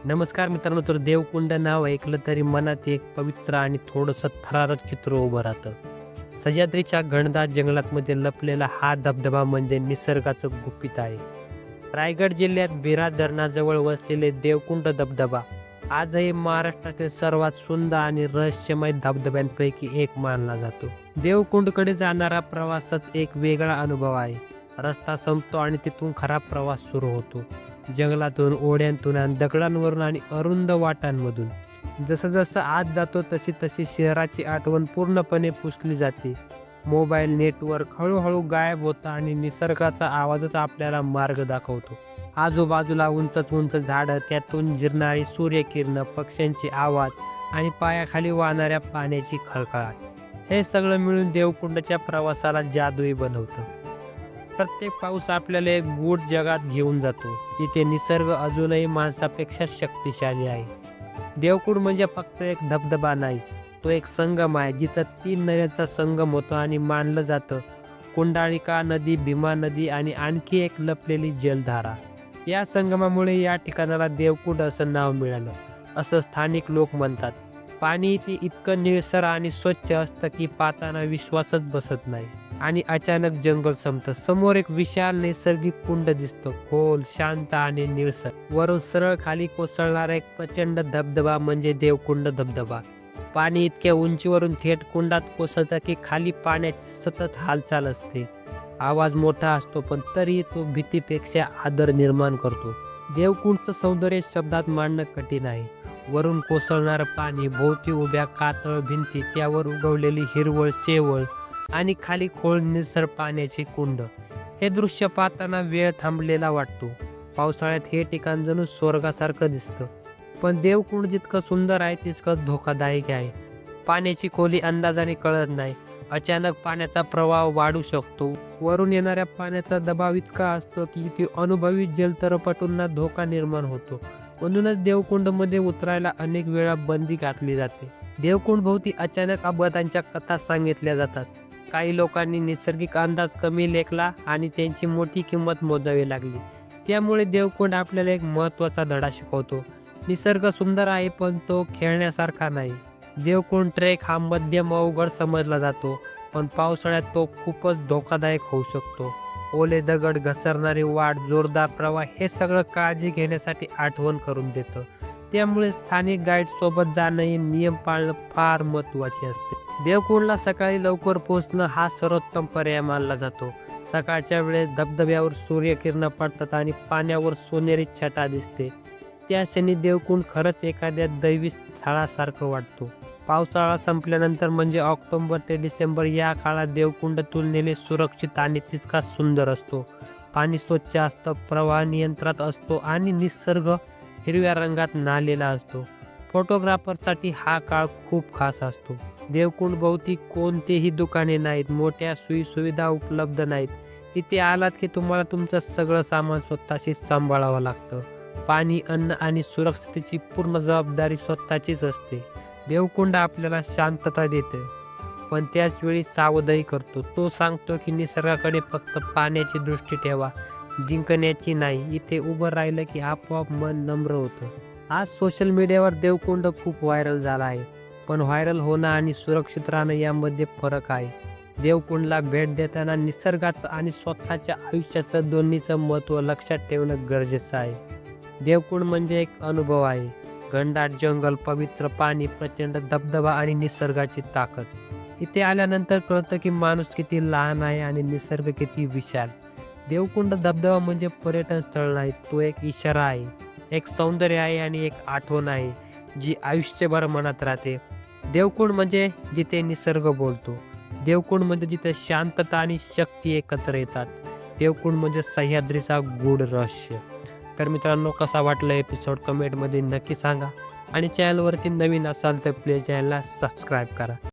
नमस्कार मित्रांनो, तर देवकुंड नाव ऐकलं तरी मनात एक पवित्र आणि थोडंसं थरारक चित्र उभं राहतं. सह्याद्रीच्या घनदाट जंगलामध्ये लपलेला हा धबधबा म्हणजे निसर्गाचं गुपित आहे. रायगड जिल्ह्यात बिरा धरणाजवळ वसलेले देवकुंड धबधबा आजही महाराष्ट्रातील सर्वात सुंदर आणि रहस्यमय धबधब्यांपैकी एक मानला जातो. देवकुंडकडे जाणारा प्रवासच एक वेगळा अनुभव आहे. रस्ता संपतो आणि तिथून खरा प्रवास सुरू होतो. जंगलातून, ओढ्यांतून आणि दगडांवरून आणि अरुंद वाटांमधून. जसं जसं आत जातो तशी तशी शहराची आठवण पूर्णपणे पुसली जाते. मोबाईल नेटवर्क हळूहळू गायब होतं आणि निसर्गाचा आवाजच आपल्याला मार्ग दाखवतो. आजूबाजूला उंचच उंच झाडं, त्यातून जिरणारी सूर्यकिरणं, पक्ष्यांचे आवाज आणि पायाखाली वाहणाऱ्या पाण्याची खळखळाट. हे सगळं मिळून देवकुंडच्या प्रवासाला जादुई बनवतं. प्रत्येक पाऊस आपल्याला एक गूढ जगात घेऊन जातो. इथे निसर्ग अजूनही माणसापेक्षा शक्तिशाली आहे. देवकुंड म्हणजे फक्त एक धबधबा नाही, तो एक संगम आहे जिथं 3 नद्यांचा संगम होतो आणि मानलं जातं कुंडालिका नदी, भीमा नदी आणि आणखी एक लपलेली जलधारा. या संगमामुळे या ठिकाणाला देवकुंड असं नाव मिळालं, असं स्थानिक लोक म्हणतात. पाणी इथे इतकं निळसर आणि स्वच्छ असतं की पाहताना विश्वासच बसत नाही. आणि अचानक जंगल संपतं. समोर एक विशाल नैसर्गिक कुंड दिसतो, खोल, शांत आणि निळसर. वरून सरळ खाली कोसळणारा एक प्रचंड धबधबा म्हणजे देवकुंड धबधबा. पाणी इतक्या उंचीवरून थेट कुंडात कोसळतं की खाली पाण्याची सतत हालचाल असते. आवाज मोठा असतो, पण तरीही तो भीतीपेक्षा आदर निर्माण करतो. देवकुंडचं सौंदर्य शब्दात मांडणं कठीण आहे. वरून कोसळणारं पाणी, भोवती उभ्या कातळ भिंती, त्यावर उगवलेली हिरवळ शेवळ आणि खाली खोल निळसर पाण्याची कुंड. हे दृश्य पाहताना वेळ थांबलेला वाटतो. पावसाळ्यात हे ठिकाण जणू स्वर्गासारखं दिसतं. पण देवकुंड जितकं सुंदर आहे तितकं धोकादायक आहे. पाण्याची खोली अंदाजाने कळत नाही. अचानक पाण्याचा प्रवाह वाढू शकतो. वरून येणाऱ्या पाण्याचा दबाव इतका असतो की ती अनुभवी जलतरपटूंना धोका निर्माण होतो. म्हणूनच देवकुंडमध्ये उतरायला अनेक वेळा बंदी घातली जाते. देवकुंड भोवती अचानक अपघातांच्या कथा सांगितल्या जातात. काही लोकांनी नैसर्गिक अंदाज कमी लेखला आणि त्यांची मोठी किंमत मोजावी लागली. त्यामुळे देवकुंड आपल्याला एक महत्त्वाचा धडा शिकवतो. निसर्ग सुंदर आहे, पण तो खेळण्यासारखा नाही. देवकुंड ट्रेक हा मध्यम अवघड समजला जातो, पण पावसाळ्यात तो खूपच धोकादायक होऊ शकतो. ओले दगड, घसरणारी वाट, जोरदार प्रवाह हे सगळं काळजी घेण्यासाठी आठवण करून देतं. त्यामुळे स्थानिक गाईड सोबत जाणं हे नियम पाळणं फार महत्त्वाचे असते. देवकुंडला सकाळी लवकर पोहोचणं हा सर्वोत्तम पर्याय मानला जातो. सकाळच्या वेळेस धबधब्यावर सूर्यकिरणं पडतात आणि पाण्यावर सोनेरी छटा दिसते. त्या क्षणी देवकुंड खरंच एखाद्या दैवी स्थळासारखं वाटतो. पावसाळा संपल्यानंतर म्हणजे ऑक्टोबर ते डिसेंबर या काळात देवकुंड तुलनेने सुरक्षित आणि तितकाच सुंदर असतो. पाणी स्वच्छ असतं, प्रवाह नियंत्रणात असतो आणि निसर्ग हिरव्या रंगात नालेला असतो. फोटोग्राफरसाठी हा काळ खूप खास असतो. देवकुंड भोवती कोणतेही दुकाने नाहीत, मोठ्या सोयीसुविधा उपलब्ध नाहीत. इथे आलात की तुम्हाला तुमचं सगळं सामान स्वतःशीच सांभाळावं लागतं. पाणी, अन्न आणि सुरक्षिततेची पूर्ण जबाबदारी स्वतःचीच असते. देवकुंड आपल्याला शांतता देते, पण त्याच वेळी सावधही करतो. तो सांगतो की निसर्गाकडे फक्त पाहण्याची दृष्टी ठेवा, जिंकण्याची नाही. इथे उभं राहिलं की आपोआप मन नम्र होतं. आज सोशल मीडियावर देवकुंड खूप व्हायरल झाला आहे, पण व्हायरल होणं आणि सुरक्षित राहणं यामध्ये फरक आहे. देवकुंडला भेट देताना निसर्गाचं आणि स्वतःच्या आयुष्याचं दोन्हीचं महत्त्व लक्षात ठेवणं गरजेचं आहे. देवकुंड म्हणजे एक अनुभव आहे. घनदाट जंगल, पवित्र पाणी, प्रचंड धबधबा आणि निसर्गाची ताकद. इथे आल्यानंतर कळतं की माणूस किती लहान आहे आणि निसर्ग किती विशाल. देवकुंड धबधबा म्हणजे पर्यटन स्थळ नाही, तो एक इशारा आहे, एक सौंदर्य आहे आणि एक आठवण आहे जी आयुष्यभर मनात राहते. देवकुंड म्हणजे जिथे निसर्ग बोलतो. देवकुंड म्हणजे जिथे शांतता आणि शक्ती एकत्र येतात. देवकुंड म्हणजे सह्याद्रीचा गूढ रहस्य. तर मित्रांनो, कसा वाटला एपिसोड कमेंटमध्ये नक्की सांगा आणि चॅनलवरती नवीन असाल तर प्लीज चॅनलला सबस्क्राईब करा.